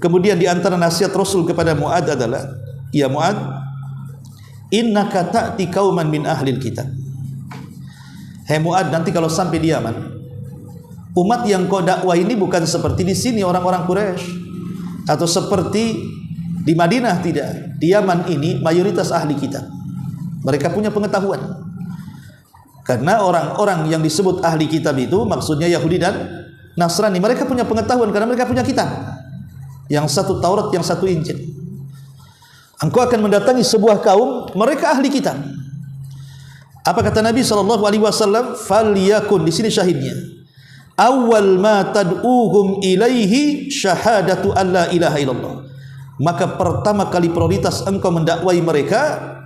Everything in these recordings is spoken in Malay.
Kemudian di antara nasihat Rasul kepada Mu'adz adalah, ya Mu'adz, innaka ta'ti qauman min ahlil kitab. Hai Mu'adz, nanti kalau sampai di Yaman, umat yang kau dakwah ini bukan seperti di sini orang-orang Quraisy atau seperti di Madinah, tidak. Di Yaman ini mayoritas ahli kitab. Mereka punya pengetahuan. Karena orang-orang yang disebut ahli kitab itu maksudnya Yahudi dan Nasrani. Mereka punya pengetahuan karena mereka punya kitab. Yang satu Taurat, yang satu Injil. Engkau akan mendatangi sebuah kaum, mereka ahli kitab. Apa kata Nabi SAW? Falyakun, di sini syahidnya. Awal ma tad'uhum ilaihi syahadatu an la ilaha illallah. Maka pertama kali prioritas engkau mendakwai mereka,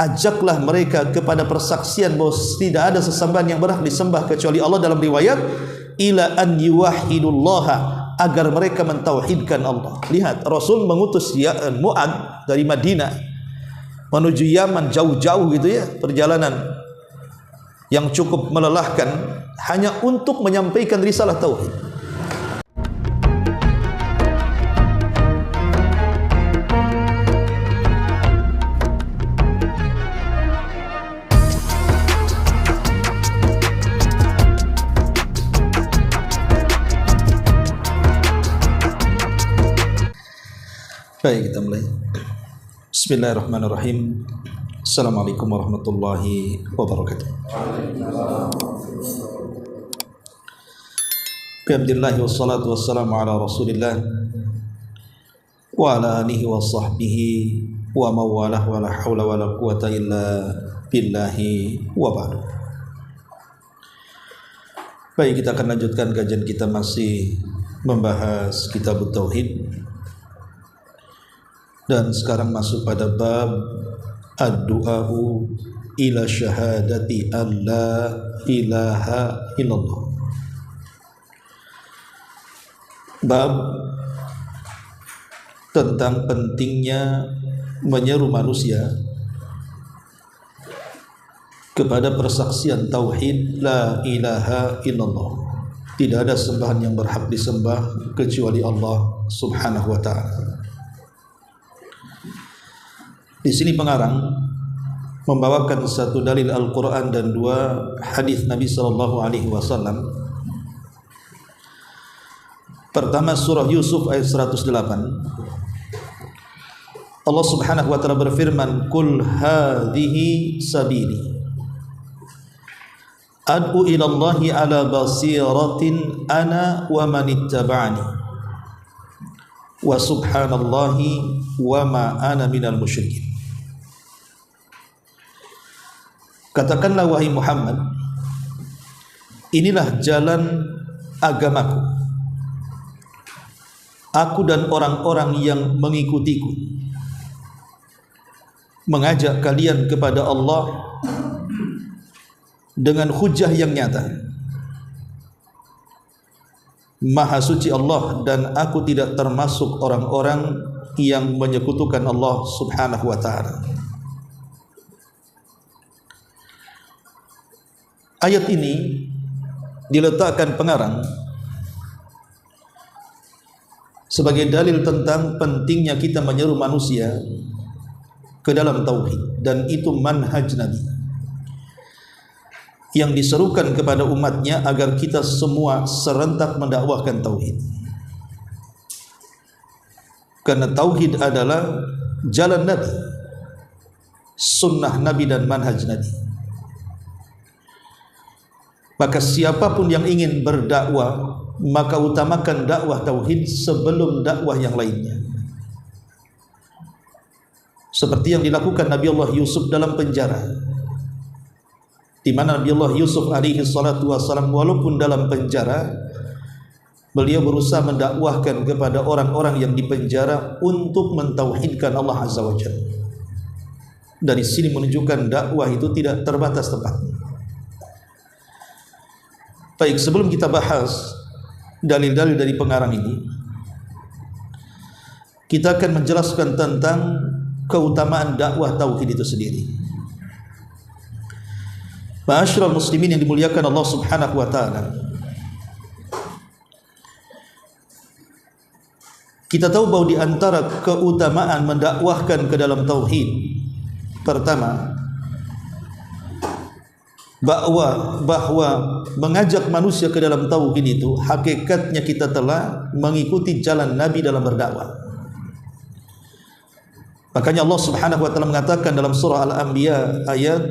ajaklah mereka kepada persaksian bahwa tidak ada sesembahan yang berhak disembah kecuali Allah. Dalam riwayat, ila an yuwahhidullaha, agar mereka mentauhidkan Allah. Lihat, Rasul mengutus Mu'adz dari Madinah menuju Yaman, jauh-jauh gitu ya, perjalanan yang cukup melelahkan, hanya untuk menyampaikan risalah tauhid. Baik, kita mulai. Bismillahirrahmanirrahim. Assalamualaikum warahmatullahi wabarakatuh. Alhamdulillah wassalatu wassalamu ala Rasulillah wa ala alihi wa sahbihi wa mawalah wa la haula wa la quwata illa billahi wa ba'du. Baik, kita akan lanjutkan kajian kita, masih membahas kitab Tauhid. Dan sekarang masuk pada bab ad-du'a'u ila syahadati an la ilaha illallah. Bab tentang pentingnya menyeru manusia kepada persaksian tauhid la ilaha illallah. Tidak ada sembahan yang berhak disembah kecuali Allah Subhanahu wa ta'ala. Di sini pengarang membawakan satu dalil Al-Quran dan dua hadis Nabi SAW. Pertama, surah Yusuf ayat 108. Allah Subhanahu wa ta'ala berfirman, Qul hadhihi sabili ad'u ilallahi ala basiratin ana wa manittaba'ani wa subhanallahi wa ma ana minal musyrikin. Katakanlah wahai Muhammad, inilah jalan agamaku, aku dan orang-orang yang mengikutiku, mengajak kalian kepada Allah dengan hujah yang nyata. Maha suci Allah, dan aku tidak termasuk orang-orang yang menyekutukan Allah Subhanahu wa ta'ala. Ayat ini diletakkan pengarang sebagai dalil tentang pentingnya kita menyeru manusia ke dalam tauhid, dan itu manhaj Nabi yang diserukan kepada umatnya agar kita semua serentak mendakwahkan tauhid. Karena tauhid adalah jalan Nabi, sunnah Nabi dan manhaj Nabi. Maka siapapun yang ingin berdakwah, maka utamakan dakwah tauhid sebelum dakwah yang lainnya. Seperti yang dilakukan Nabi Allah Yusuf dalam penjara, di mana Nabi Allah Yusuf alaihi salatu wassalam walaupun dalam penjara, beliau berusaha mendakwahkan kepada orang-orang yang dipenjara untuk mentauhidkan Allah Azza wa Jalla. Dari sini menunjukkan dakwah itu tidak terbatas tempatnya. Baik, sebelum kita bahas dalil-dalil dari pengarang ini, kita akan menjelaskan tentang keutamaan dakwah tauhid itu sendiri. Ma'asyiral muslimin yang dimuliakan Allah Subhanahu wa ta'ala, Kita tahu bahawa di antara keutamaan mendakwahkan ke dalam tauhid, pertama, bahwa mengajak manusia ke dalam tauhid itu hakikatnya kita telah mengikuti jalan Nabi dalam berdakwah. Makanya Allah Subhanahu wa taala mengatakan dalam surah Al-Anbiya ayat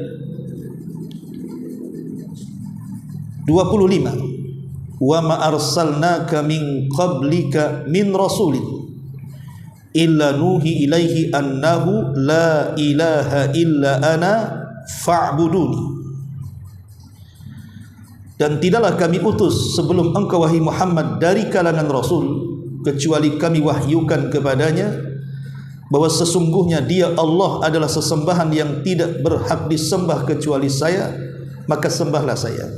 25, wa ma arsalnaka min qablika min rasulin illa nuhi ilaihi annahu la ilaha illa ana fa'buduni. Dan tidaklah kami utus sebelum engkau wahai Muhammad dari kalangan rasul kecuali kami wahyukan kepadanya bahwa sesungguhnya dia Allah adalah sesembahan yang tidak berhak disembah kecuali saya, maka sembahlah saya.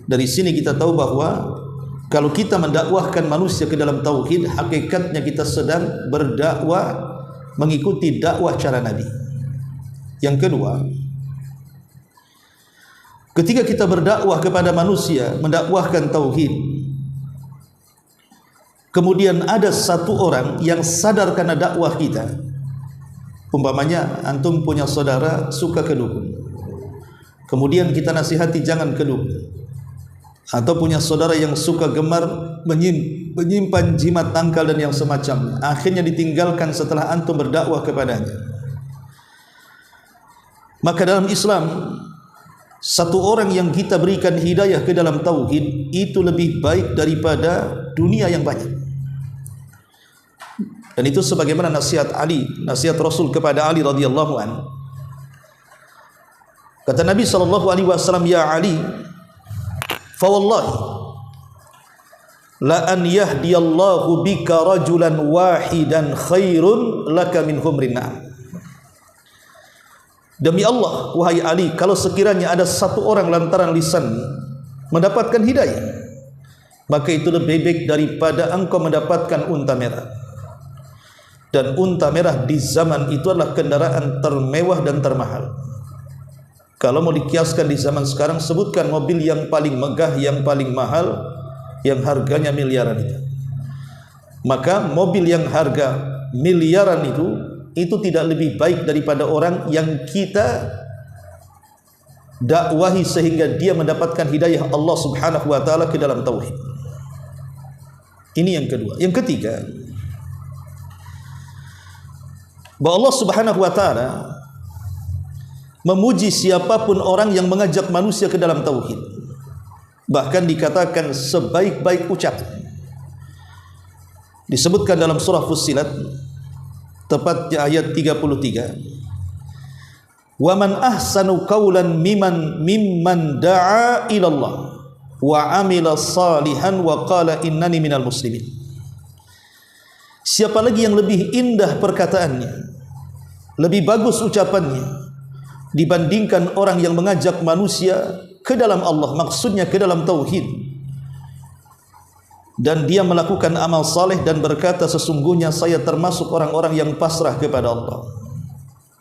Dari sini kita tahu bahwa kalau kita mendakwahkan manusia ke dalam tauhid, hakikatnya kita sedang berdakwah mengikuti dakwah cara Nabi. Yang kedua, ketika kita berdakwah kepada manusia, mendakwahkan tauhid, kemudian ada satu orang yang sadar karena dakwah kita, umpamanya antum punya saudara suka ke dukun, kemudian kita nasihati jangan ke dukun, atau punya saudara yang suka gemar menyimpan jimat tangkal dan yang semacamnya, akhirnya ditinggalkan setelah antum berdakwah kepadanya. Maka dalam Islam, satu orang yang kita berikan hidayah ke dalam tauhid itu lebih baik daripada dunia yang banyak. Dan itu sebagaimana nasihat Ali, nasihat Rasul kepada Ali radhiyallahu an. Kata Nabi sallallahu alaihi wasallam, ya Ali, fa wallahi la an yahdiyallahu bika rajulan wahidan khairun laka min humrin na'am. Demi Allah wahai Ali, kalau sekiranya ada satu orang lantaran lisan mendapatkan hidayah, maka itu lebih baik daripada engkau mendapatkan unta merah. Dan unta merah di zaman itu adalah kendaraan termewah dan termahal. Kalau mau dikiaskan di zaman sekarang, sebutkan mobil yang paling megah, yang paling mahal, yang harganya miliaran itu. Maka mobil yang harga miliaran itu tidak lebih baik daripada orang yang kita dakwahi sehingga dia mendapatkan hidayah Allah Subhanahu wa taala ke dalam tauhid. Ini yang kedua. Yang ketiga, bahwa Allah Subhanahu wa taala memuji siapapun orang yang mengajak manusia ke dalam tauhid. Bahkan dikatakan sebaik-baik ucapan. Disebutkan dalam surah Fussilat, tepatnya ayat 33. Wa man ahsanu qawlan mimman da'a ila Allah wa amila salihan wa qala innani minal muslimin. Siapa lagi yang lebih indah perkataannya, lebih bagus ucapannya dibandingkan orang yang mengajak manusia ke dalam Allah, maksudnya ke dalam tauhid, dan dia melakukan amal saleh dan berkata sesungguhnya saya termasuk orang-orang yang pasrah kepada Allah.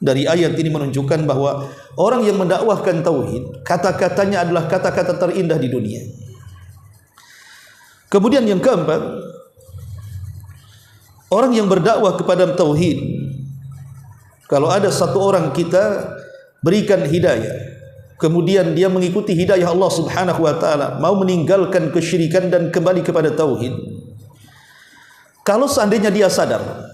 Dari ayat ini menunjukkan bahwa orang yang mendakwahkan tauhid, kata-katanya adalah kata-kata terindah di dunia. Kemudian yang keempat, orang yang berdakwah kepada tauhid, kalau ada satu orang kita berikan hidayah, kemudian dia mengikuti hidayah Allah Subhanahu wa taala, mau meninggalkan kesyirikan dan kembali kepada tauhid, kalau seandainya dia sadar,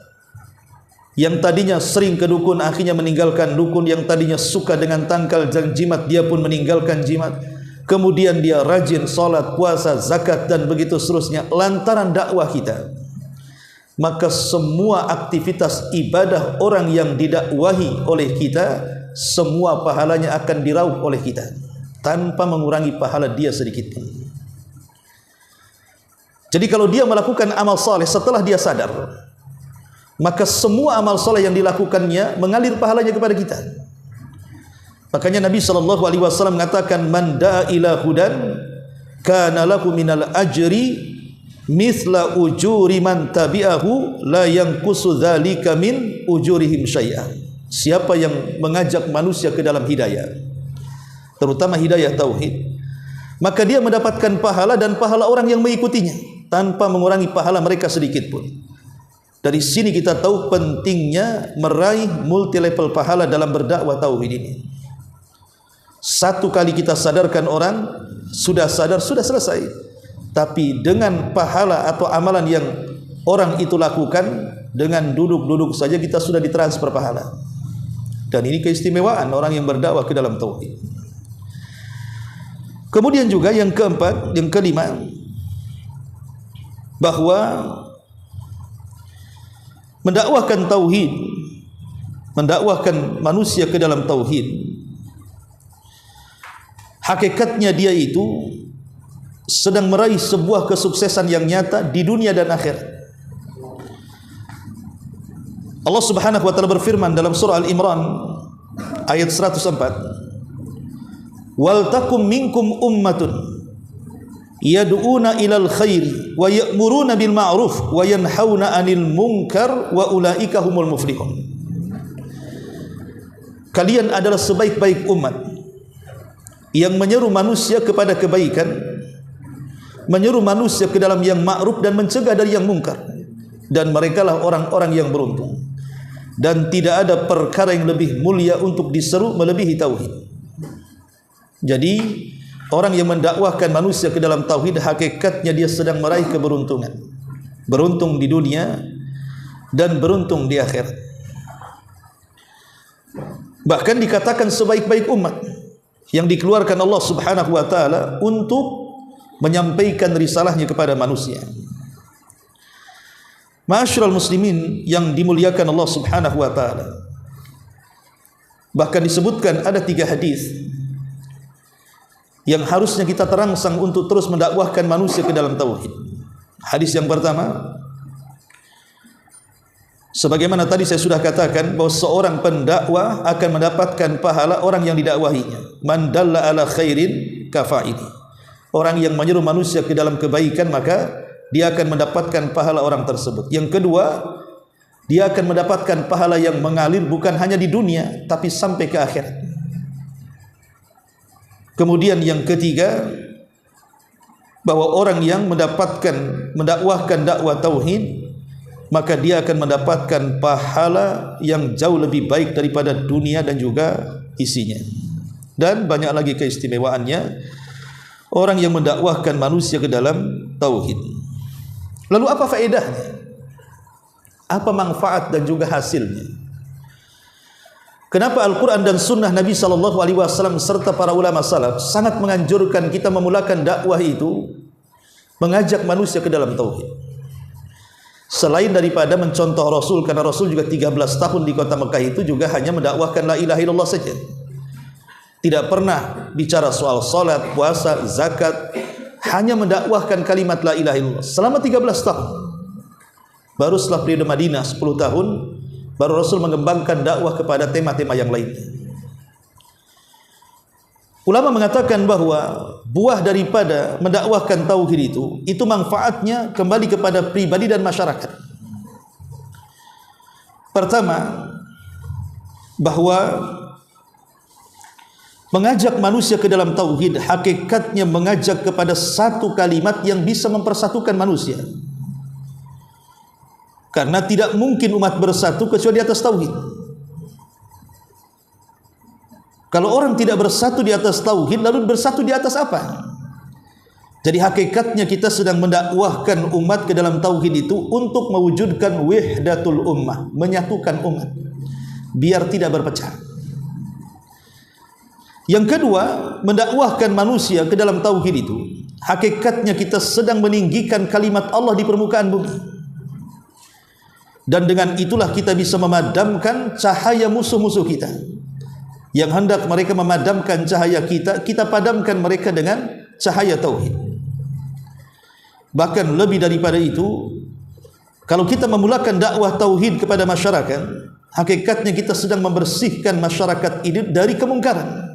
yang tadinya sering ke dukun akhirnya meninggalkan dukun, yang tadinya suka dengan tangkal dan jimat dia pun meninggalkan jimat, kemudian dia rajin salat, puasa, zakat dan begitu seterusnya lantaran dakwah kita, maka semua aktivitas ibadah orang yang didakwahi oleh kita, semua pahalanya akan diraup oleh kita tanpa mengurangi pahala dia sedikit pun. Jadi kalau dia melakukan amal saleh setelah dia sadar, maka semua amal saleh yang dilakukannya mengalir pahalanya kepada kita. Makanya Nabi SAW mengatakan, man da'a ila hudan kana lahu minal ajri mithla ujuri man tabi'ahu la yanqusu dzalika min ujurihim syai'an. Siapa yang mengajak manusia ke dalam hidayah, terutama hidayah tauhid, maka dia mendapatkan pahala dan pahala orang yang mengikutinya. tanpa mengurangi pahala mereka sedikit pun. Dari sini kita tahu pentingnya meraih multi level pahala dalam berdakwah tauhid ini. Satu kali kita sadarkan orang, sudah sadar, sudah selesai. Tapi dengan pahala atau amalan yang orang itu lakukan, dengan duduk-duduk saja kita sudah ditransfer pahala. Dan ini keistimewaan orang yang berdakwah ke dalam tauhid. Kemudian juga yang keempat, yang kelima, bahwa mendakwahkan tauhid, mendakwahkan manusia ke dalam tauhid, hakikatnya dia itu sedang meraih sebuah kesuksesan yang nyata di dunia dan akhirat. Allah Subhanahu wa taala berfirman dalam surah Al-Imran ayat 104, "Wal takum minkum ummatun yad'una ilal khairi wa ya'muruna bil ma'ruf wa yanhauna 'anil munkar wa ulaika humul muflihun." Kalian adalah sebaik-baik umat yang menyeru manusia kepada kebaikan, menyeru manusia ke dalam yang ma'ruf dan mencegah dari yang mungkar, dan merekalah orang-orang yang beruntung. Dan tidak ada perkara yang lebih mulia untuk diseru melebihi tauhid. Jadi orang yang mendakwahkan manusia ke dalam tauhid, hakikatnya dia sedang meraih keberuntungan. Beruntung di dunia dan beruntung di akhirat. Bahkan dikatakan sebaik-baik umat yang dikeluarkan Allah Subhanahu wa taala untuk menyampaikan risalahnya kepada manusia. Ma'asyiral muslimin yang dimuliakan Allah Subhanahu wa taala, bahkan disebutkan ada 3 hadis yang harusnya kita terangsang untuk terus mendakwahkan manusia ke dalam tauhid. Hadis yang pertama, sebagaimana tadi saya sudah katakan bahwa seorang pendakwah akan mendapatkan pahala orang yang didakwahinya. Man dalla ala khairin kafa'ili. Orang yang menyeru manusia ke dalam kebaikan, maka dia akan mendapatkan pahala orang tersebut. Yang kedua, dia akan mendapatkan pahala yang mengalir bukan hanya di dunia tapi sampai ke akhirat. Kemudian yang ketiga, bahwa orang yang mendakwahkan dakwah tauhid, maka dia akan mendapatkan pahala yang jauh lebih baik daripada dunia dan juga isinya. Dan banyak lagi keistimewaannya orang yang mendakwahkan manusia ke dalam tauhid. Lalu apa faedahnya? Apa manfaat dan juga hasilnya? Kenapa Al-Quran dan Sunnah Nabi SAW serta para ulama salaf sangat menganjurkan kita memulakan dakwah itu, mengajak manusia ke dalam tauhid? Selain daripada mencontoh Rasul, karena Rasul juga 13 tahun di kota Mekah itu juga hanya mendakwahkan la ilaha illallah saja. Tidak pernah bicara soal salat, puasa, zakat, hanya mendakwahkan kalimat la ilaha illallah selama 13 tahun. Baru setelah periode Madinah 10 tahun, baru Rasul mengembangkan dakwah kepada tema-tema yang lainnya. Ulama mengatakan bahwa buah daripada mendakwahkan tauhid itu manfaatnya kembali kepada pribadi dan masyarakat. Pertama, bahwa mengajak manusia ke dalam tauhid hakikatnya mengajak kepada satu kalimat yang bisa mempersatukan manusia. Karena tidak mungkin umat bersatu kecuali di atas tauhid. Kalau orang tidak bersatu di atas tauhid, lalu bersatu di atas apa? Jadi hakikatnya kita sedang mendakwahkan umat ke dalam tauhid itu untuk mewujudkan wahdatul ummah, menyatukan umat biar tidak berpecah. Yang kedua, mendakwahkan manusia ke dalam tauhid itu hakikatnya kita sedang meninggikan kalimat Allah di permukaan bumi. Dan dengan itulah kita bisa memadamkan cahaya musuh-musuh kita. Yang hendak mereka memadamkan cahaya kita, kita padamkan mereka dengan cahaya tauhid. Bahkan lebih daripada itu, kalau kita memulakan dakwah tauhid kepada masyarakat, hakikatnya kita sedang membersihkan masyarakat ini dari kemungkaran.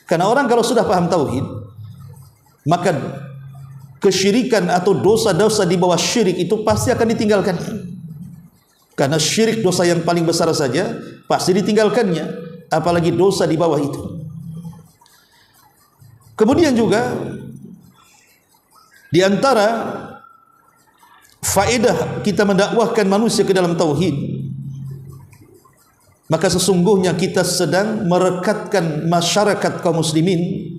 Karena orang kalau sudah paham tauhid, maka kesyirikan atau dosa-dosa di bawah syirik itu pasti akan ditinggalkannya. Karena syirik dosa yang paling besar saja pasti ditinggalkannya, apalagi dosa di bawah itu. Kemudian juga di antara faedah kita mendakwahkan manusia ke dalam tauhid, maka sesungguhnya kita sedang merekatkan masyarakat kaum muslimin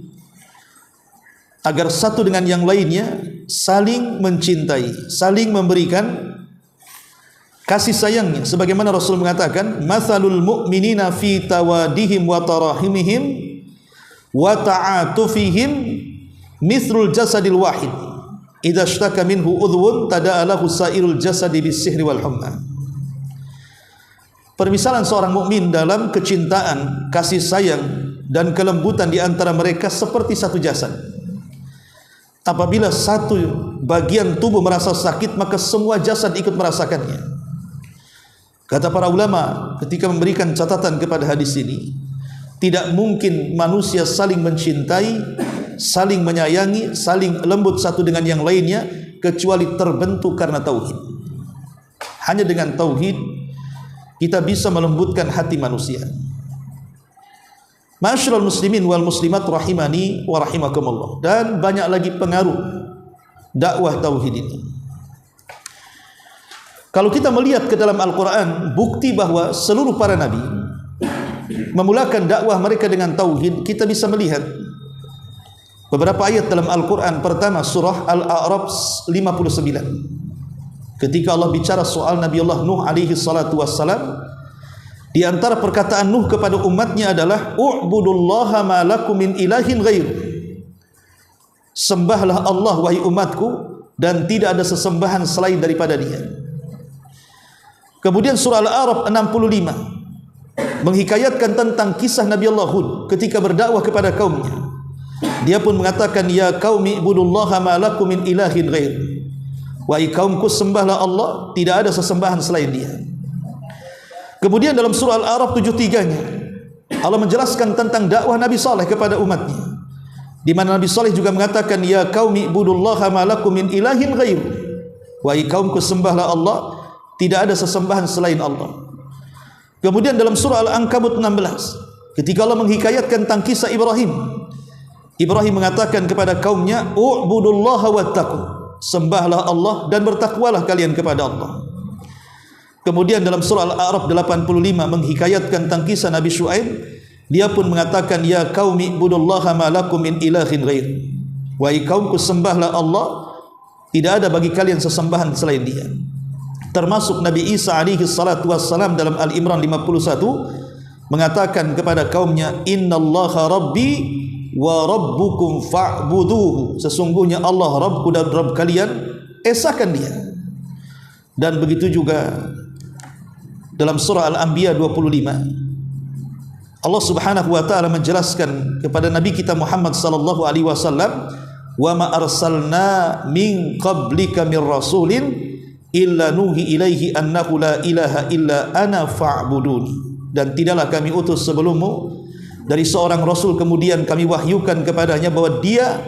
agar satu dengan yang lainnya saling mencintai, saling memberikan kasih sayangnya, sebagaimana Rasul mengatakan, mathalul mu'minina fi tawadihim wa tarahimihim wa ta'atufihim mithlul jasadil wahid idza ishtaka minhu udhun tada'alahu sairul jasadi bis-sihri wal humma. Permisalan seorang mukmin dalam kecintaan, kasih sayang dan kelembutan di antara mereka seperti satu jasad. Apabila satu bagian tubuh merasa sakit, maka semua jasad ikut merasakannya. Kata para ulama ketika memberikan catatan kepada hadis ini, tidak mungkin manusia saling mencintai, saling menyayangi, saling lembut satu dengan yang lainnya kecuali terbentuk karena tauhid. Hanya dengan tauhid kita bisa melembutkan hati manusia. Ma'asyiral muslimin wal muslimat rahimani wa rahimakumullah. Dan banyak lagi pengaruh dakwah tauhid ini. Kalau kita melihat ke dalam Al-Quran, bukti bahwa seluruh para nabi memulakan dakwah mereka dengan tauhid, kita bisa melihat beberapa ayat dalam Al-Quran. Pertama, surah Al-A'raf 59. Ketika Allah bicara soal Nabi Allah Nuh alaihi salatu wassalam, di antara perkataan Nuh kepada umatnya adalah u'budullaha ma lakum min ilahin ghair. Sembahlah Allah wahai umatku, dan tidak ada sesembahan selain daripada Dia. Kemudian surah Al-A'raf 65 menghikayatkan tentang kisah Nabi Allah Hud ketika berdakwah kepada kaumnya. Dia pun mengatakan, ya qaumi ibudullaha ma lakum min ilahin ghair. Wahai kaumku, sembahlah Allah, tidak ada sesembahan selain Dia. Kemudian dalam surah Al-A'raf 73-nya Allah menjelaskan tentang dakwah Nabi Saleh kepada umatnya, di mana Nabi Saleh juga mengatakan, ya qaumi ibudullaha ma lakum min ilahin ghair. Wahai kaumku, sembahlah Allah, tidak ada sesembahan selain Allah. Kemudian dalam surah Al-Ankabut 16, ketika Allah menghikayatkan tentang kisah Ibrahim, Ibrahim mengatakan kepada kaumnya, u'budullaha wattaqu. Sembahlah Allah dan bertakwalah kalian kepada Allah. Kemudian dalam surah Al-A'raf 85 menghikayatkan tentang kisah Nabi Syuaib, dia pun mengatakan, ya qaumi ibudullaha ma lakum min ilahin ghair. Wahai kaumku, sembahlah Allah, tidak ada bagi kalian sesembahan selain Dia. Termasuk Nabi Isa alaihi salatu wassalam dalam Al-Imran 51 mengatakan kepada kaumnya, innallaha rabbi wa rabbukum fa'buduhu. Sesungguhnya Allah Rabbku dan Rabb kalian, esakan Dia. Dan begitu juga dalam surah Al-Anbiya 25 Allah Subhanahu wa taala menjelaskan kepada Nabi kita Muhammad sallallahu alaihi wasallam, wa ma arsalna min qablika mir rasulin illa nuhi ilaihi annahu la ilaha illa ana fa'buduni. Dan tidaklah kami utus sebelummu dari seorang rasul kemudian kami wahyukan kepadanya bahwa dia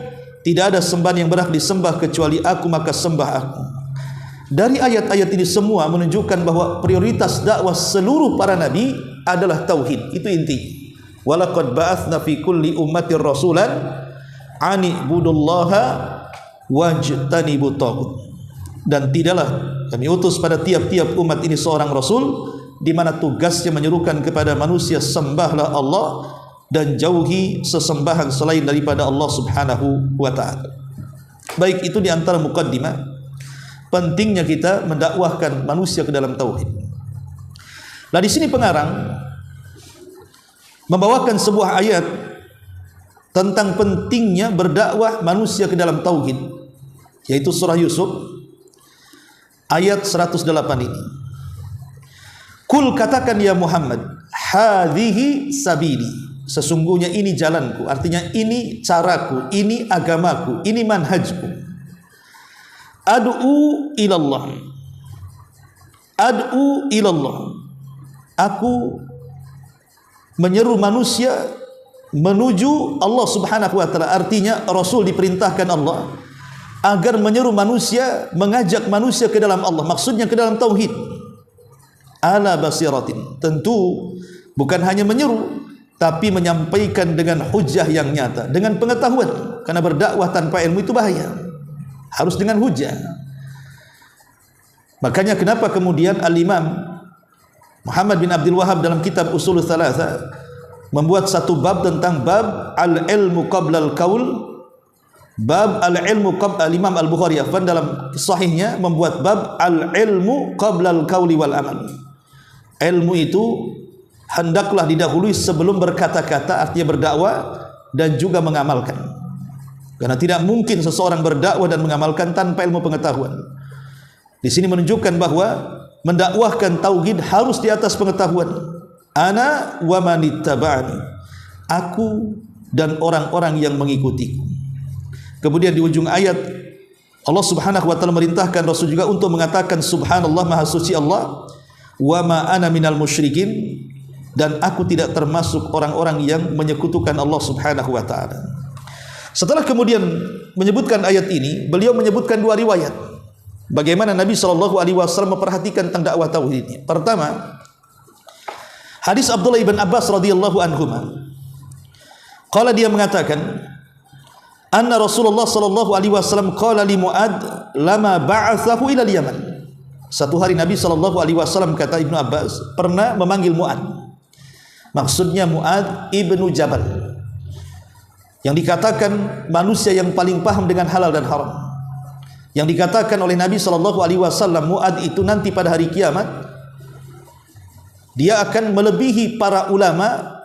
tidak ada sembahan yang berhak disembah kecuali aku, maka sembah aku. Dari ayat-ayat ini semua menunjukkan bahwa prioritas dakwah seluruh para nabi adalah tauhid. Itu inti. Walaqad ba'atsna fi kulli ummatir rasulan ani ibudullaha wajtanibut taghut. Dan tidaklah kami utus pada tiap-tiap umat ini seorang rasul di mana tugasnya menyerukan kepada manusia, sembahlah Allah dan jauhi sesembahan selain daripada Allah Subhanahu wa taala. Baik, itu di antara mukaddimah pentingnya kita mendakwahkan manusia ke dalam tauhid. Nah, di sini pengarang membawakan sebuah ayat tentang pentingnya berdakwah manusia ke dalam tauhid, yaitu surah Yusuf ayat 108 ini. Kul, katakan ya Muhammad, hadhihi sabili, sesungguhnya ini jalanku, artinya ini caraku, ini agamaku, ini manhajku. Ad'u ilallah, ad'u ilallah, aku menyeru manusia menuju Allah Subhanahu wa taala. Artinya Rasul diperintahkan Allah agar menyeru manusia, mengajak manusia ke dalam Allah, maksudnya ke dalam tauhid. Ala basiratin, tentu bukan hanya menyeru, tapi menyampaikan dengan hujah yang nyata, dengan pengetahuan. Karena berdakwah tanpa ilmu itu bahaya, harus dengan hujah. Makanya kenapa kemudian Al-Imam Muhammad bin Abdul Wahhab dalam kitab Ushul Tsalatsa membuat satu bab tentang bab al-ilmu qabla al-qaul, bab al-ilmu qabla, Imam Al-Bukhari dalam sahihnya membuat bab al-ilmu qabla al-qauli wal amal. Ilmu itu hendaklah didahului sebelum berkata-kata, artinya berdakwah dan juga mengamalkan. Karena tidak mungkin seseorang berdakwah dan mengamalkan tanpa ilmu pengetahuan. Di sini menunjukkan bahwa mendakwahkan tauhid harus di atas pengetahuan. Ana wa manittaba'ani, aku dan orang-orang yang mengikutiku. Kemudian di ujung ayat Allah Subhanahu wa taala merintahkan Rasul juga untuk mengatakan subhanallah, maha suci Allah, wa ma ana minal musyrikin, dan aku tidak termasuk orang-orang yang menyekutukan Allah Subhanahu wa taala. Setelah kemudian menyebutkan ayat ini, beliau menyebutkan dua riwayat bagaimana Nabi SAW memperhatikan tentang dakwah tauhid ini. Pertama, hadis Abdullah ibn Abbas radhiyallahu anhuma. Qala, dia mengatakan, anna Rasulullah sallallahu alaihi wasallam qala li Mu'ad lama ba'athahu ila al-Yaman. Satu hari Nabi sallallahu alaihi wasallam, kata Ibnu Abbas, pernah memanggil Mu'ad. Maksudnya Mu'ad ibnu Jabal, yang dikatakan manusia yang paling paham dengan halal dan haram. Yang dikatakan oleh Nabi SAW, Mu'ad itu nanti pada hari kiamat dia akan melebihi para ulama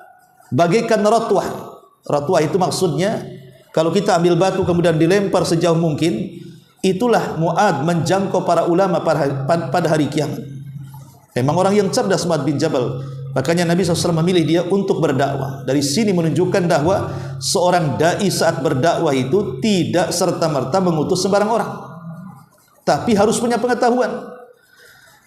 bagaikan ratwah. Ratwah itu maksudnya kalau kita ambil batu kemudian dilempar sejauh mungkin, itulah Mu'ad menjangkau para ulama pada hari kiamat. Memang orang yang cerdas Mu'ad bin Jabal. Makanya Nabi SAW memilih dia untuk berdakwah. Dari sini menunjukkan bahwa seorang da'i saat berdakwah itu tidak serta-merta mengutus sembarang orang, tapi harus punya pengetahuan.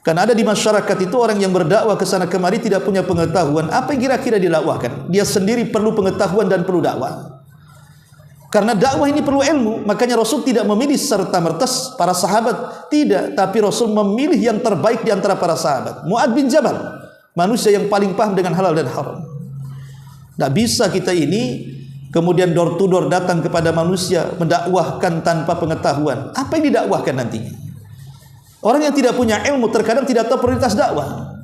Karena ada di masyarakat itu orang yang berdakwah ke sana kemari tidak punya pengetahuan. Apa yang kira-kira didakwahkan? Dia sendiri perlu pengetahuan dan perlu dakwah. Karena dakwah ini perlu ilmu. Makanya Rasul tidak memilih serta-merta para sahabat, tidak, tapi Rasul memilih yang terbaik di antara para sahabat. Mu'ad bin Jabal, manusia yang paling paham dengan halal dan haram. Tak bisa kita ini kemudian door to door datang kepada manusia mendakwahkan tanpa pengetahuan. Apa yang didakwahkan nantinya? Orang yang tidak punya ilmu terkadang tidak tahu prioritas dakwah.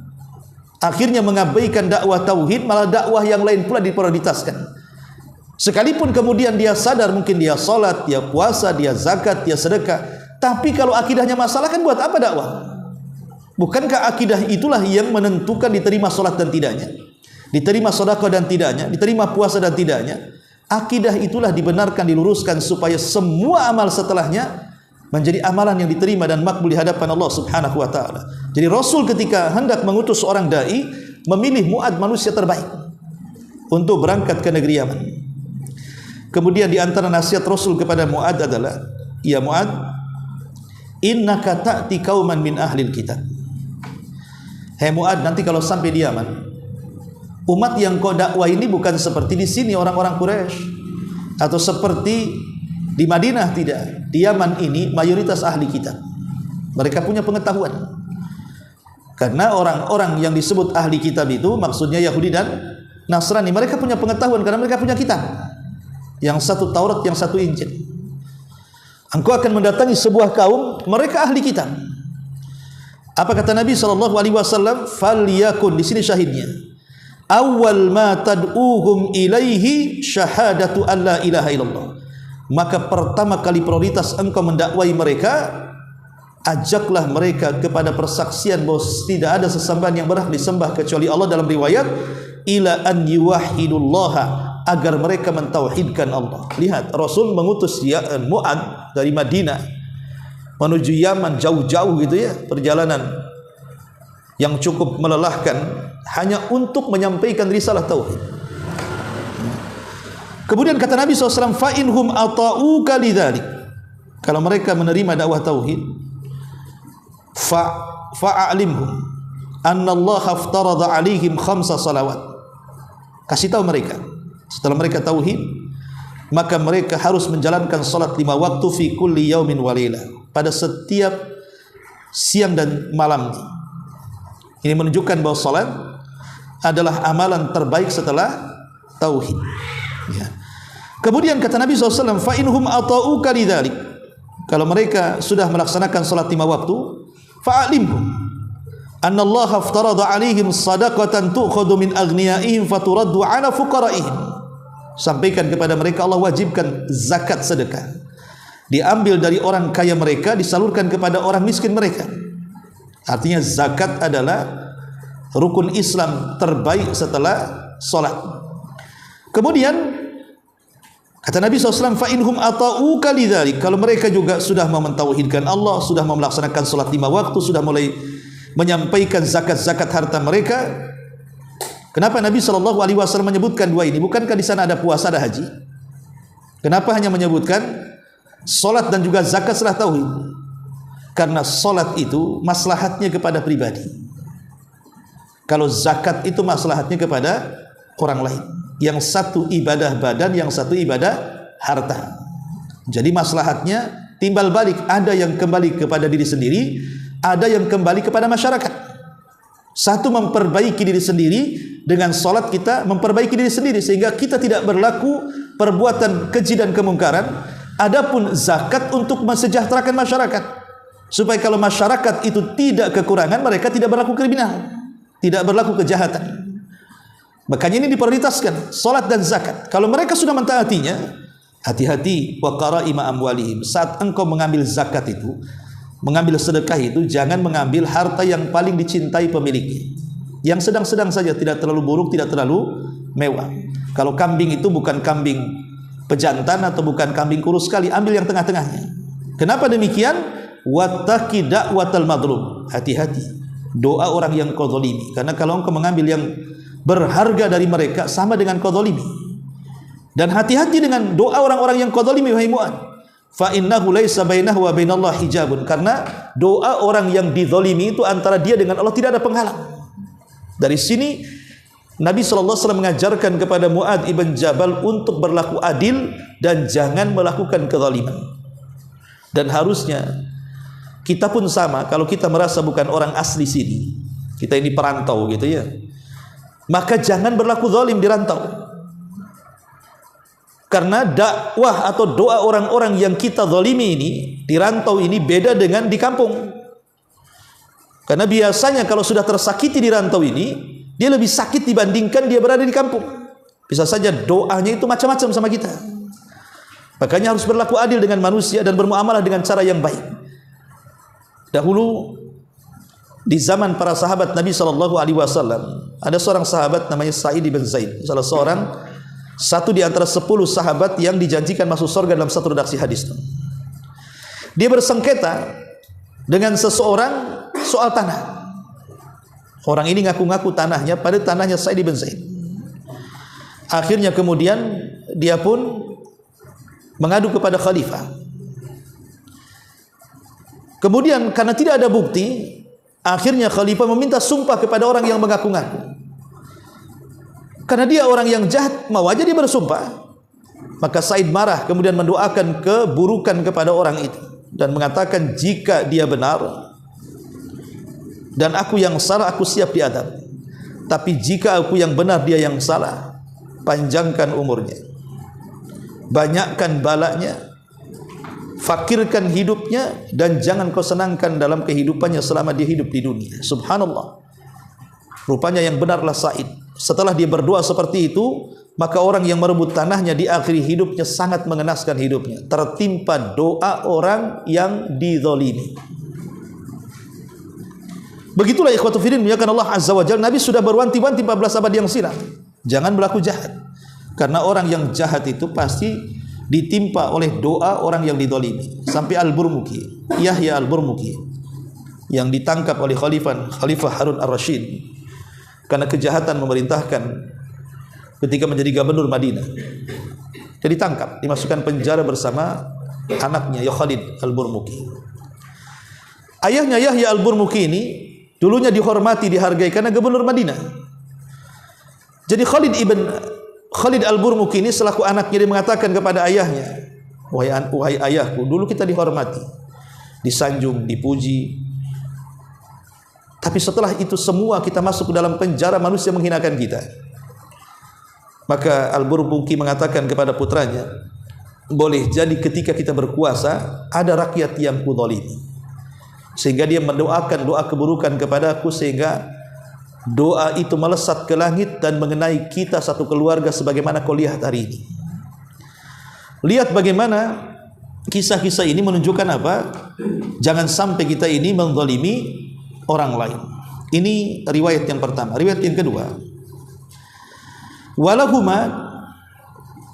Akhirnya mengabaikan dakwah tauhid, malah dakwah yang lain pula diprioritaskan. Sekalipun kemudian dia sadar, mungkin dia salat, dia puasa, dia zakat, dia sedekah, tapi kalau akidahnya masalah, kan buat apa dakwah? Bukankah akidah itulah yang menentukan diterima salat dan tidaknya, diterima sedekah dan tidaknya, diterima puasa dan tidaknya? Akidah itulah dibenarkan, diluruskan supaya semua amal setelahnya menjadi amalan yang diterima dan makbul di hadapan Allah Subhanahu wa taala. Jadi Rasul ketika hendak mengutus seorang dai memilih Mu'ad, manusia terbaik, untuk berangkat ke negeri Yaman. Kemudian di antara nasihat Rasul kepada Mu'ad adalah, ya Mu'ad, innaka ta'ti qauman min ahlil kitab. Hai Mu'ad, nanti kalau sampai di Yaman, umat yang kau dakwah ini bukan seperti di sini orang-orang Quraisy atau seperti di Madinah, tidak. Di Yaman ini mayoritas ahli kitab. Mereka punya pengetahuan. Karena orang-orang yang disebut ahli kitab itu maksudnya Yahudi dan Nasrani. Mereka punya pengetahuan karena mereka punya kitab. Yang satu Taurat, yang satu Injil. Engkau akan mendatangi sebuah kaum, mereka ahli kitab. Apa kata Nabi SAW? Falyakun, di sini syahidnya, awal ma tad'uhum ilaihi syahadatu an la ilaha illallah. Maka pertama kali prioritas engkau mendakwai mereka, ajaklah mereka kepada persaksian bahwa tidak ada sesembahan yang berhak disembah kecuali Allah. Dalam riwayat, ila an yuwahhidullaha, agar mereka mentauhidkan Allah. Lihat, Rasul mengutus Mu'ad dari Madinah menuju Yaman, jauh-jauh gitu ya, perjalanan yang cukup melelahkan, hanya untuk menyampaikan risalah tauhid. Kemudian kata Nabi SAW, fa'inhum ata'uka lidzalik, kalau mereka menerima dakwah tauhid, fa'alimhum anna Allah aftarada alaihim 5 salawat. Kasih tahu mereka, setelah mereka tauhid, maka mereka harus menjalankan salat 5 waktu fi kulli yaumin wa lailah, pada setiap siang dan malam. Ini menunjukkan bahwa salat adalah amalan terbaik setelah tauhid. Ya. Kemudian kata Nabi SAW, fa inhum ata'uka lidzalik, kalau mereka sudah melaksanakan salat 5 waktu, fa'alimhum anna Allah aftarada 'alaihim shadaqatan tu'khadhu min aghniyaihim faturaddu 'ala fuqaraihim. Sampaikan kepada mereka Allah wajibkan zakat sedekah, diambil dari orang kaya mereka disalurkan kepada orang miskin mereka. Artinya zakat adalah rukun Islam terbaik setelah solat. Kemudian kata Nabi SAW, fa'inhum ata'uka lidzalik, kalau mereka juga sudah mentauhidkan Allah, sudah melaksanakan solat 5 waktu, sudah mulai menyampaikan zakat-zakat harta mereka. Kenapa Nabi SAW menyebutkan dua ini? Bukankah di sana ada puasa, ada haji? Kenapa hanya menyebutkan solat dan juga zakat setelah tauhid? Karena solat itu maslahatnya kepada pribadi, kalau zakat itu maslahatnya kepada orang lain. Yang satu ibadah badan, yang satu ibadah harta. Jadi maslahatnya timbal balik, ada yang kembali kepada diri sendiri, ada yang kembali kepada masyarakat. Satu memperbaiki diri sendiri, dengan solat kita memperbaiki diri sendiri sehingga kita tidak berlaku perbuatan keji dan kemungkaran. Adapun zakat untuk mensejahterakan masyarakat, supaya kalau masyarakat itu tidak kekurangan, mereka tidak berlaku kriminal, tidak berlaku kejahatan. Makanya ini diprioritaskan, solat dan zakat. Kalau mereka sudah mentaatinya, hati-hati wa qaraima amwalihim. Saat engkau mengambil zakat itu, mengambil sedekah itu, jangan mengambil harta yang paling dicintai pemiliknya, yang sedang-sedang saja, tidak terlalu buruk, tidak terlalu mewah. Kalau kambing itu bukan kambing pejantan atau bukan kambing kurus sekali, ambil yang tengah-tengahnya. Kenapa demikian? Wattaqi da'watal madlum. Hati-hati doa orang yang kau zalimi, karena kalau engkau mengambil yang berharga dari mereka, sama dengan kau zalimi. Dan hati-hati dengan doa orang-orang yang kau zalimi, wahai Mu'ad. Fa innahu laisa bainahu wa bainallahi hijabun, karena doa orang yang dizalimi itu antara dia dengan Allah tidak ada penghalang. Dari sini Nabi SAW mengajarkan kepada Mu'ad ibn Jabal untuk berlaku adil dan jangan melakukan kezaliman. Dan harusnya kita pun sama, kalau kita merasa bukan orang asli sini, kita ini perantau gitu ya, maka jangan berlaku zalim di rantau. Karena dakwah atau doa orang-orang yang kita zalimi ini di rantau ini beda dengan di kampung. Karena biasanya kalau sudah tersakiti di rantau ini, dia lebih sakit dibandingkan dia berada di kampung. Bisa saja doanya itu macam-macam sama kita. Makanya harus berlaku adil dengan manusia dan bermuamalah dengan cara yang baik. Dahulu di zaman para sahabat Nabi SAW, ada seorang sahabat namanya Sa'id bin Zaid, salah seorang, satu di antara 10 sahabat yang dijanjikan masuk surga dalam satu redaksi hadis. Dia bersengketa dengan seseorang soal tanah. Orang ini ngaku-ngaku tanahnya, pada tanahnya Sa'id bin Zaid. Akhirnya kemudian dia pun mengadu kepada khalifah. Kemudian karena tidak ada bukti, akhirnya khalifah meminta sumpah kepada orang yang mengaku-ngaku. Karena dia orang yang jahat, mau aja dia bersumpah. Maka Sa'id marah, kemudian mendoakan keburukan kepada orang itu dan mengatakan, jika dia benar dan aku yang salah, aku siap diadab. Tapi jika aku yang benar, dia yang salah, panjangkan umurnya, banyakkan balanya, fakirkan hidupnya, dan jangan kau senangkan dalam kehidupannya selama dia hidup di dunia. Subhanallah. Rupanya yang benarlah Sa'id. Setelah dia berdoa seperti itu, maka orang yang merebut tanahnya di akhir hidupnya sangat mengenaskan hidupnya, tertimpa doa orang yang dizalimi. Begitulah ikhwatu fiddin, muliakan Allah Azza wa Jalla. Nabi sudah berwanti-wanti 14 abad yang silam, jangan berlaku jahat. Karena orang yang jahat itu pasti ditimpa oleh doa orang yang dizalimi. Sampai Al-Burmuki, Yahya Al-Burmuki, yang ditangkap oleh Khalifah Harun Ar-Rasyid karena kejahatan memerintahkan ketika menjadi gubernur Madinah. Dia ditangkap, dimasukkan penjara bersama anaknya Khalid Al-Burmuki. Ayahnya Yahya Al-Burmuki ini dulunya dihormati, dihargai karena gubernur Madinah. Jadi Khalid Al-Burmuki ini selaku anaknya, dia mengatakan kepada ayahnya, wahai ayahku, dulu kita dihormati, disanjung, dipuji. Tapi setelah itu semua kita masuk ke dalam penjara, manusia menghinakan kita. Maka Al-Burmuki mengatakan kepada putranya, boleh jadi ketika kita berkuasa ada rakyat yang kudzalimi. sehingga dia mendoakan doa keburukan kepadaku, sehingga doa itu melesat ke langit dan mengenai kita satu keluarga sebagaimana kau lihat hari ini. Lihat bagaimana kisah-kisah ini menunjukkan apa? Jangan sampai kita ini menzalimi orang lain. Ini riwayat yang pertama. Riwayat yang kedua, walahuma,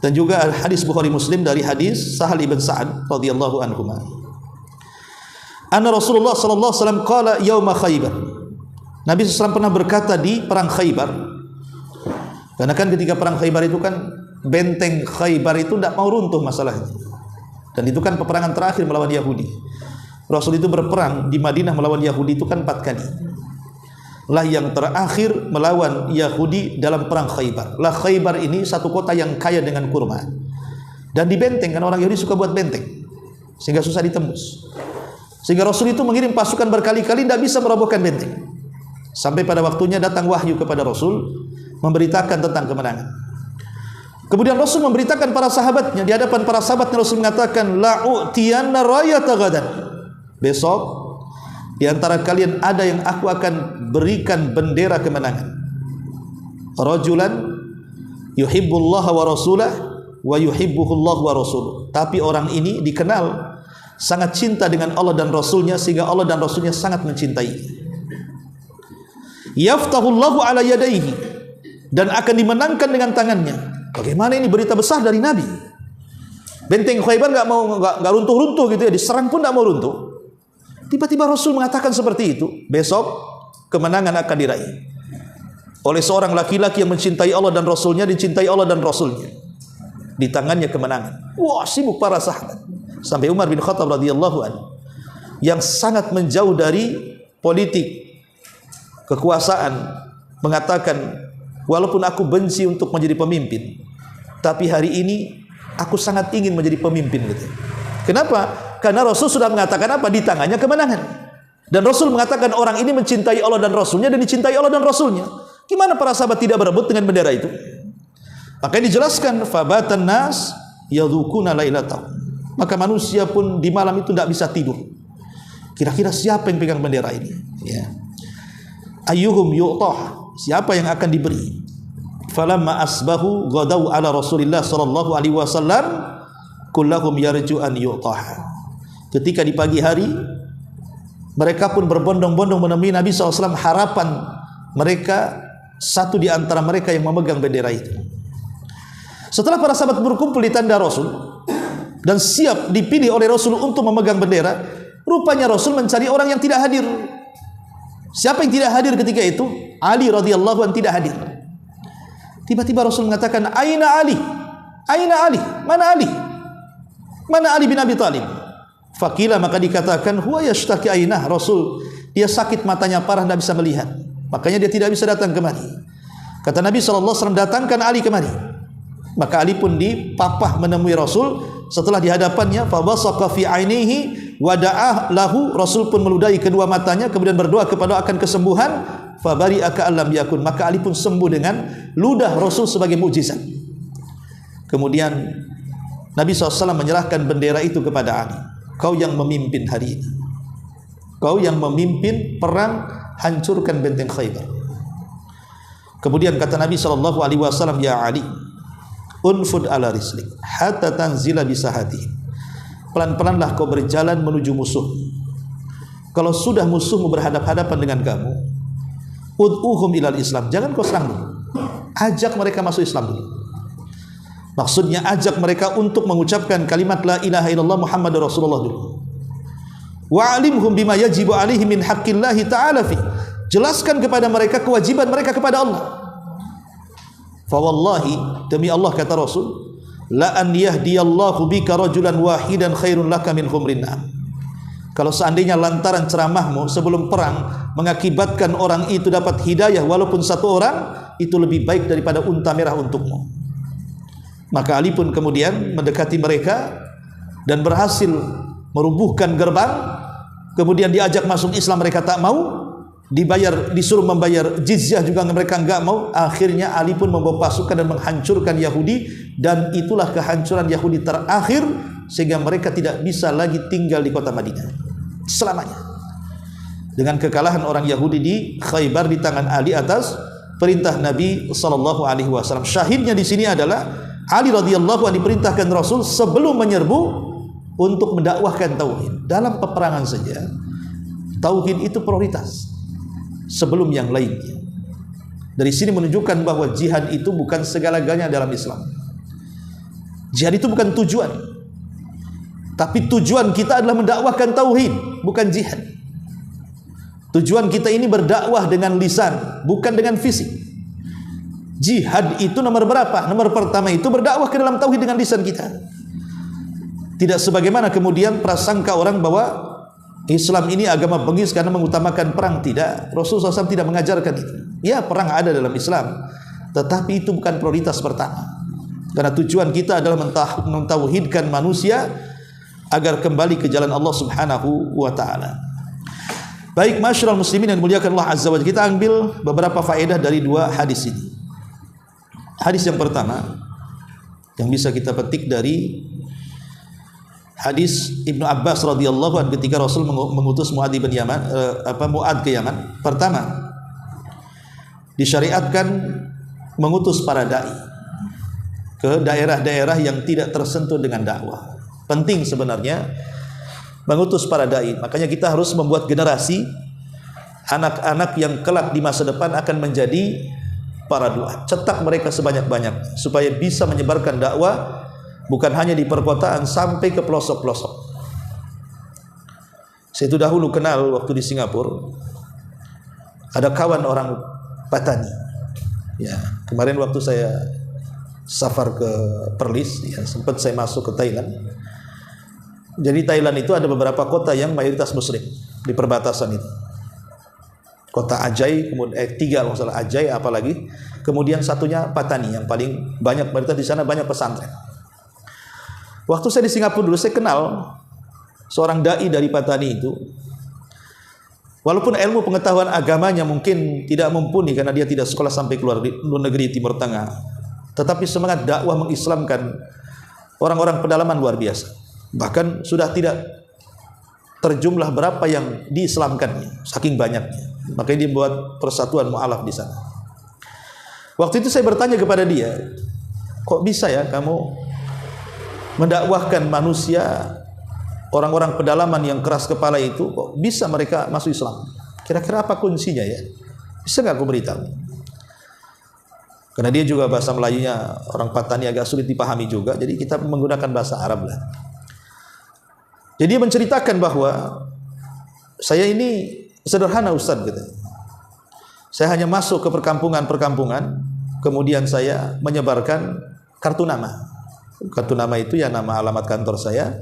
dan juga hadis Bukhari Muslim dari hadis Sahal ibn Sa'ad radhiyallahu anhu, anna Rasulullah sallallahu alaihi wasallam qala yauma Khaybar. Nabi SAW pernah berkata di perang Khaybar, karena kan ketika perang Khaybar itu kan benteng Khaybar itu tidak mau runtuh masalahnya, dan itu kan peperangan terakhir melawan Yahudi. Rasul itu berperang di Madinah melawan Yahudi itu kan 4 kali. Lah yang terakhir melawan Yahudi dalam perang Khaybar. Lah Khaybar ini satu kota yang kaya dengan kurma, dan di benteng, kan orang Yahudi suka buat benteng sehingga susah ditembus, sehingga Rasul itu mengirim pasukan berkali-kali tidak bisa merobohkan benteng. Sampai pada waktunya datang wahyu kepada Rasul memberitakan tentang kemenangan. Kemudian Rasul memberitakan para sahabatnya, di hadapan para sahabatnya Rasul mengatakan, la'u'tiyanna rayata gadan, besok di antara kalian ada yang aku akan berikan bendera kemenangan. Rajulan yuhibbullaha wa rasulah wa yuhibbuhullahu wa rasuluh. Tapi orang ini dikenal sangat cinta dengan Allah dan Rasulnya, sehingga Allah dan Rasulnya sangat mencintai. Yaftahullahu ala yadaihi, dan akan dimenangkan dengan tangannya. Bagaimana ini berita besar dari Nabi? Benteng Khaybar nggak runtuh-runtuh gitu ya, diserang pun nggak mau runtuh. Tiba-tiba Rasul mengatakan seperti itu, besok kemenangan akan diraih oleh seorang laki-laki yang mencintai Allah dan Rasulnya, dicintai Allah dan Rasulnya. Di tangannya kemenangan. Wah, sibuk para sahabat. Sampai Umar bin Khattab radhiyallahu anhu, yang sangat menjauh dari politik kekuasaan, mengatakan, walaupun aku benci untuk menjadi pemimpin, tapi hari ini aku sangat ingin menjadi pemimpin gitu. Kenapa? Karena Rasul sudah mengatakan apa? Di tangannya kemenangan. Dan Rasul mengatakan orang ini mencintai Allah dan Rasulnya, dan dicintai Allah dan Rasulnya. Gimana para sahabat tidak berebut dengan bendera itu? Makanya dijelaskan, fabatan nas yadhukuna lailatahum. Maka manusia pun di malam itu tidak bisa tidur. Kira-kira siapa yang pegang bendera ini? Ya. Ayyuhum yu'tah, siapa yang akan diberi. Falamma asbahu ghadaw ala Rasulillah sallallahu alaihi wasallam kullahum yarju an yu'tah. Ketika di pagi hari mereka pun berbondong-bondong menemui Nabi SAW, harapan mereka satu di antara mereka yang memegang bendera itu. Setelah para sahabat berkumpul di tenda Rasul dan siap dipilih oleh Rasul untuk memegang bendera, rupanya Rasul mencari orang yang tidak hadir. Siapa yang tidak hadir ketika itu? Ali radhiyallahu anhu tidak hadir. Tiba-tiba Rasul mengatakan, aina Ali? Aina Ali? Mana Ali? Mana Ali bin Abi Thalib? Faqila, maka dikatakan, huwa yashtaki ainah. Rasul, dia sakit matanya parah, tidak bisa melihat, makanya dia tidak bisa datang kemari. Kata Nabi SAW, datangkan Ali kemari. Maka Ali pun dipapah menemui Rasul. Setelah di hadapannya, fa basaqa fi ainihi wa da'a lahu, Rasul pun meludahi kedua matanya, kemudian berdoa kepada akan kesembuhan. Fa bari'aka allam yakun, maka Ali pun sembuh dengan ludah Rasul sebagai mukjizat. Kemudian Nabi SAW menyerahkan bendera itu kepada Ali. Kau yang memimpin hari ini, kau yang memimpin perang hancurkan benteng Khaybar. Kemudian kata Nabi SAW, ya Ali, unfud ala rislik hatta tanzila bisahati. Pelan-pelanlah kau berjalan menuju musuh. Kalau sudah musuhmu berhadap-hadapan dengan kamu, ud'uhum ilal Islam, jangan kau serang dulu, ajak mereka masuk Islam dulu. Maksudnya ajak mereka untuk mengucapkan kalimat la ilaha illallah Muhammadur Rasulullah dulu. Wa'alimhum bima yajibu alaihi min haqqillahi ta'ala fi, jelaskan kepada mereka kewajiban mereka kepada Allah. Fa wallahi, demi Allah kata Rasul, la an yahdiyallahu bika rajulan wahidan khairun laka min humrin na'am. Kalau seandainya lantaran ceramahmu sebelum perang mengakibatkan orang itu dapat hidayah walaupun satu orang, itu lebih baik daripada unta merah untukmu. Maka Ali pun kemudian mendekati mereka dan berhasil merubuhkan gerbang. Kemudian diajak masuk Islam, mereka tak mau. Disuruh membayar jizyah juga mereka enggak mau. Akhirnya Ali pun membawa pasukan dan menghancurkan Yahudi, dan itulah kehancuran Yahudi terakhir, sehingga mereka tidak bisa lagi tinggal di kota Madinah selamanya. dengan kekalahan orang Yahudi di Khaybar di tangan Ali atas perintah Nabi sallallahu alaihi wasallam. Syahidnya di sini adalah Ali radhiyallahu anhu diperintahkan Rasul sebelum menyerbu untuk mendakwahkan tauhid. Dalam peperangan saja tauhid itu prioritas sebelum yang lainnya. Dari sini menunjukkan bahwa jihad itu bukan segala-galanya dalam Islam. Jihad itu bukan tujuan, tapi tujuan kita adalah mendakwahkan tauhid, bukan jihad. Tujuan kita ini berdakwah dengan lisan, bukan dengan fisik. Jihad itu nomor berapa? Nomor pertama itu berdakwah ke dalam tauhid dengan lisan kita. Tidak sebagaimana kemudian prasangka orang bahwa Islam ini agama bengis karena mengutamakan perang. Tidak. Rasulullah SAW tidak mengajarkan itu. Ya, perang ada dalam Islam, tetapi itu bukan prioritas pertama. Karena tujuan kita adalah mentauhidkan manusia agar kembali ke jalan Allah Subhanahu wa taala. Baik, masyarul muslimin yang dimuliakan Allah Azza wa Jalla, kita ambil beberapa faedah dari dua hadis ini. Hadis yang pertama yang bisa kita petik dari hadis Ibnu Abbas radhiyallahu anhu ketika Rasul mengutus Mu'adz bin Yaman, Mu'adz ke Yaman. Pertama, disyariatkan mengutus para dai ke daerah-daerah yang tidak tersentuh dengan dakwah. Penting sebenarnya mengutus para dai. Makanya kita harus membuat generasi anak-anak yang kelak di masa depan akan menjadi para duat. Cetak mereka sebanyak-banyak supaya bisa menyebarkan dakwah bukan hanya di perkotaan sampai ke pelosok-pelosok. Saya itu dahulu kenal waktu di Singapura, ada kawan orang Patani. Ya, kemarin waktu saya safar ke Perlis, ya, sempat saya masuk ke Thailand. Jadi Thailand itu ada beberapa kota yang mayoritas Muslim di perbatasan itu. Kota Ajai, kemudian 3 kalau salah Ajai, apalagi kemudian satunya Patani yang paling banyak mayoritas di sana, banyak pesantren. Waktu saya di Singapura dulu, saya kenal seorang dai dari Patani itu. Walaupun ilmu pengetahuan agamanya mungkin tidak mumpuni karena dia tidak sekolah sampai keluar negeri Timur Tengah, tetapi semangat dakwah mengislamkan orang-orang pedalaman luar biasa. Bahkan sudah tidak terjumlah berapa yang diislamkannya, saking banyaknya. Makanya dia buat persatuan mu'alaf di sana. Waktu itu saya bertanya kepada dia, kok bisa ya kamu mendakwahkan manusia, orang-orang pedalaman yang keras kepala itu, kok bisa mereka masuk Islam? Kira-kira apa kuncinya ya? Bisa nggak aku beritahu? Karena dia juga bahasa Melayunya orang Patani agak sulit dipahami juga, jadi kita menggunakan bahasa Arab lah. Jadi dia menceritakan bahwa saya ini sederhana Ustaz gitu. Saya hanya masuk ke perkampungan-perkampungan, kemudian saya menyebarkan kartu nama. Kartu nama itu ya nama alamat kantor saya.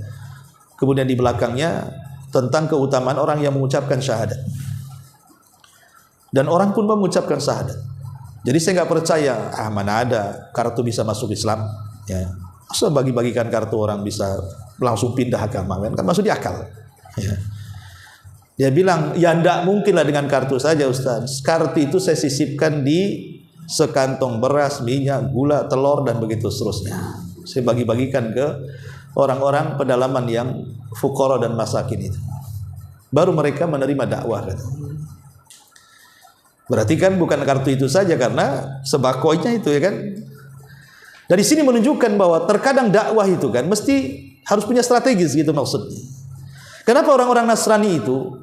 Kemudian di belakangnya tentang keutamaan orang yang mengucapkan syahadat. Dan orang pun mengucapkan syahadat. Jadi saya nggak percaya, mana ada kartu bisa masuk Islam. Ya, masa bagi-bagikan kartu orang bisa langsung pindah agama, kan masuk di akal. Ya. Dia bilang, ya tidak mungkin lah dengan kartu saja Ustaz. Kartu itu saya sisipkan di sekantong beras, minyak, gula, telur, dan begitu seterusnya. Saya bagi-bagikan ke orang-orang pedalaman yang fuqara dan masakin itu. Baru mereka menerima dakwah. Berarti kan bukan kartu itu saja, karena sebakonya itu ya kan. Dari sini menunjukkan bahwa terkadang dakwah itu kan mesti harus punya strategis gitu maksudnya. Kenapa orang-orang Nasrani itu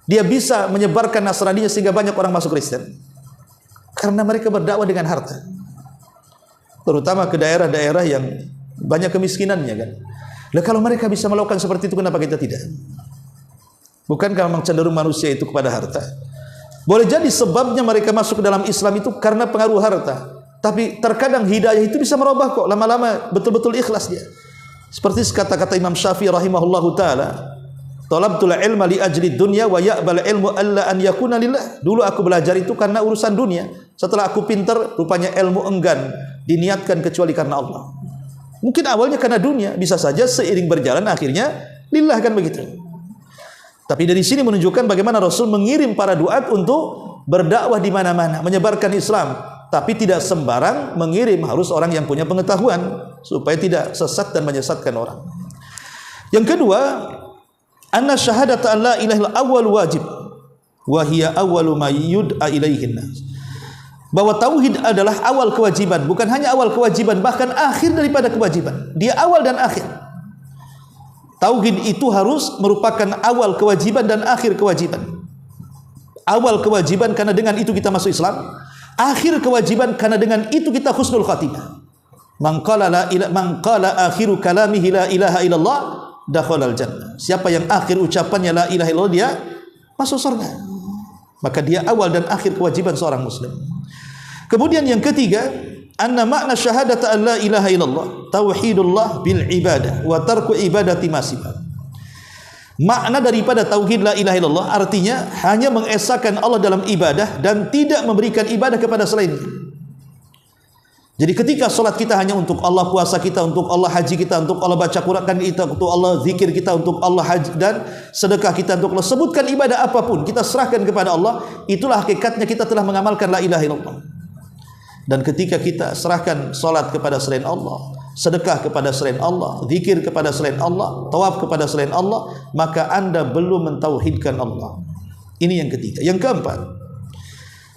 dia bisa menyebarkan Nasraninya sehingga banyak orang masuk Kristen? Karena mereka berdakwah dengan harta. Terutama ke daerah-daerah yang banyak kemiskinannya kan. Nah, kalau mereka bisa melakukan seperti itu, kenapa kita tidak? Bukankah memang cenderung manusia itu kepada harta? Boleh jadi sebabnya mereka masuk ke dalam Islam itu karena pengaruh harta. Tapi terkadang hidayah itu bisa merubah kok. Lama-lama betul-betul ikhlas dia. Seperti kata-kata Imam Syafi'i rahimahullahu ta'ala, talabtul ilma li ajli dunya wa ya'bal ilmu alla an yakuna lillah. Dulu aku belajar itu karena urusan dunia. Setelah aku pintar, rupanya ilmu enggan diniatkan kecuali karena Allah. Mungkin awalnya karena dunia, bisa saja seiring berjalan akhirnya lillah, kan begitu. Tapi dari sini menunjukkan bagaimana Rasul mengirim para duat untuk berdakwah di mana-mana, menyebarkan Islam. Tapi tidak sembarang mengirim, harus orang yang punya pengetahuan supaya tidak sesat dan menyesatkan orang. Yang kedua, anna syahadata an la ilaha illallah awwal wajib. wa hiya awwalu ma yud'a ilaihin nas. Bahwa tauhid adalah awal kewajiban, bukan hanya awal kewajiban, bahkan akhir daripada kewajiban. Dia awal dan akhir. Tauhid itu harus merupakan awal kewajiban dan akhir kewajiban. Awal kewajiban karena dengan itu kita masuk Islam, akhir kewajiban karena dengan itu kita husnul khatimah. Man qala akhiru kalamihi la ilaha illallah dakhalal jannah. Siapa yang akhir ucapannya la ilaha illallah, dia masuk surga. Maka dia awal dan akhir kewajiban seorang muslim. Kemudian yang ketiga, anna makna syahadat an la ilaha illallah tauhidullah bil ibadah wa tarku ibadati ma siwa. Makna daripada tauhid la ilaha illallah artinya hanya mengesahkan Allah dalam ibadah dan tidak memberikan ibadah kepada selainnya. Jadi ketika solat kita hanya untuk Allah, puasa kita untuk Allah, haji kita untuk Allah, baca Quran kita untuk Allah, zikir kita untuk Allah, haji dan sedekah kita untuk Allah, sebutkan ibadah apapun kita serahkan kepada Allah, itulah hakikatnya kita telah mengamalkan la ilaha illallah. Dan ketika kita serahkan solat kepada selain Allah, sedekah kepada selain Allah, zikir kepada selain Allah, tawaf kepada selain Allah, maka anda belum mentauhidkan Allah. Ini yang ketiga. Yang keempat,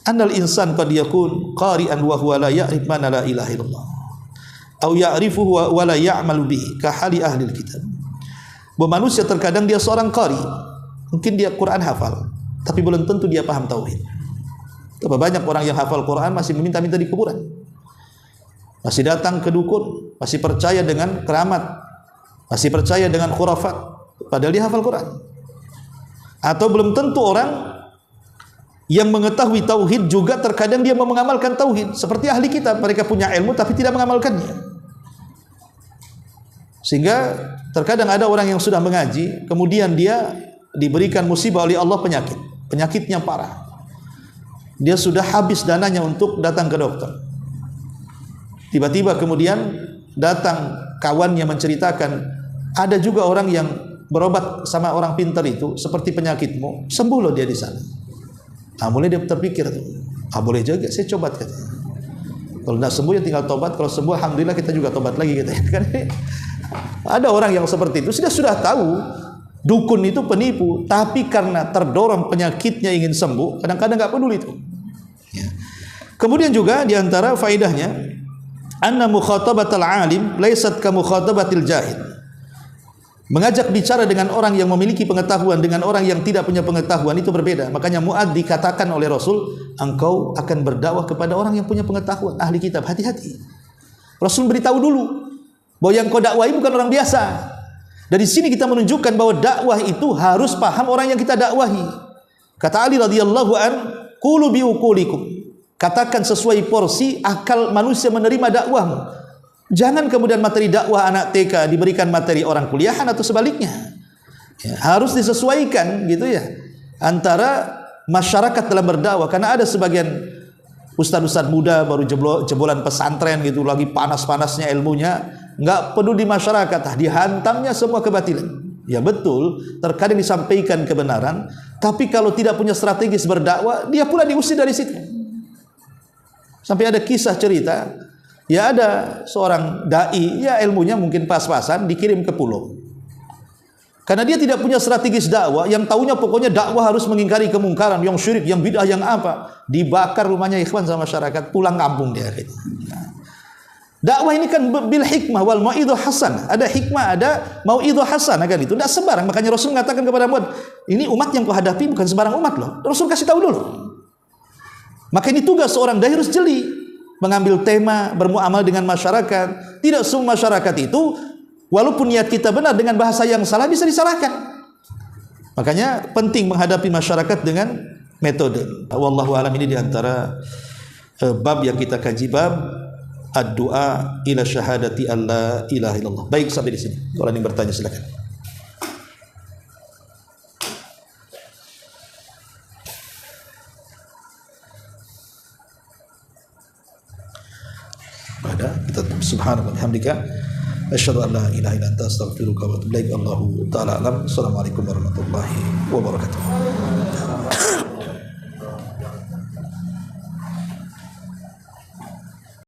annal insan qad yakun qari'an wa huwa la ya'rif mana la ilaha illallah aw ya'rifuhu wa la ya'malu bihi ka hali ahli alkitab. Bahwa manusia terkadang dia seorang qari, mungkin dia Quran hafal, tapi belum tentu dia paham tauhid. Banyak orang yang hafal Quran masih meminta-minta di kuburan, masih datang ke dukun, masih percaya dengan keramat, masih percaya dengan khurafat, padahal dia hafal Quran. Atau belum tentu orang yang mengetahui tauhid juga terkadang dia mengamalkan tauhid, seperti ahli kitab, mereka punya ilmu tapi tidak mengamalkannya. Sehingga terkadang ada orang yang sudah mengaji, kemudian dia diberikan musibah oleh Allah, penyakitnya parah. Dia sudah habis dananya untuk datang ke dokter. Tiba-tiba kemudian datang kawannya menceritakan, ada juga orang yang berobat sama orang pintar itu, seperti penyakitmu, sembuh loh dia di sana. Mulai dia terpikir tuh, boleh juga saya coba katanya. Kalau tidak sembuh ya tinggal tobat, kalau sembuh alhamdulillah kita juga tobat lagi katanya. Kan ada orang yang seperti itu, sudah tahu dukun itu penipu, tapi karena terdorong penyakitnya ingin sembuh, kadang-kadang nggak peduli itu. Ya. Kemudian juga diantara faedahnya, anna mukhatabatal alim laysat ka mukhatabatil jahil. Mengajak bicara dengan orang yang memiliki pengetahuan dengan orang yang tidak punya pengetahuan itu berbeda. Makanya Mu'adz dikatakan oleh Rasul, engkau akan berdakwah kepada orang yang punya pengetahuan, ahli kitab, hati-hati. Rasul beritahu dulu bahwa yang kau dakwahi bukan orang biasa. Dari sini kita menunjukkan bahwa dakwah itu harus paham orang yang kita dakwahi. Kata Ali radhiyallahu an, qulu bi uqulikum. Katakan sesuai porsi akal manusia menerima dakwahmu. Jangan kemudian materi dakwah anak TK diberikan materi orang kuliahan atau sebaliknya. Ya, harus disesuaikan gitu ya antara masyarakat dalam berdakwah, karena ada sebagian ustadz-ustadz muda baru jebolan pesantren gitu, lagi panas-panasnya ilmunya, nggak peduli masyarakat, dihantamnya semua kebatilan. Ya betul, terkadang disampaikan kebenaran, tapi kalau tidak punya strategis berdakwah, dia pula diusir dari situ. Sampai ada kisah cerita, ya ada seorang dai, ya ilmunya mungkin pas-pasan, dikirim ke pulau. Karena dia tidak punya strategis dakwah, yang taunya pokoknya dakwah harus mengingkari kemungkaran, yang syirik, yang bid'ah, yang apa, dibakar rumahnya ikhwan sama masyarakat, pulang kampung dia. Dakwah ini kan bil hikmah wal mau'idhah hasanah. Ada hikmah, ada mau'idhah hasanah kan itu. Tidak sembarang. Makanya Rasul mengatakan kepada Mu'adz, ini umat yang kau hadapi bukan sembarang umat loh. Rasul kasih tahu dulu. Maka ini tugas seorang dai harus jeli, mengambil tema, bermuamal dengan masyarakat. Tidak semua masyarakat itu, walaupun niat kita benar dengan bahasa yang salah bisa disalahkan. Makanya penting menghadapi masyarakat dengan metode. Wallahu alam, ini diantara bab yang kita kaji, bab ad-du'a ila syahadati alla ilaha illallah. Baik, sampai di sini. Kalau ada yang bertanya silakan. Ada kita subhanallah walhamdulillah asyhadu an la ilaha illa anta astaghfiruka wa atubu ilaik. Allahu ta'ala alam. Assalamualaikum warahmatullahi wabarakatuh.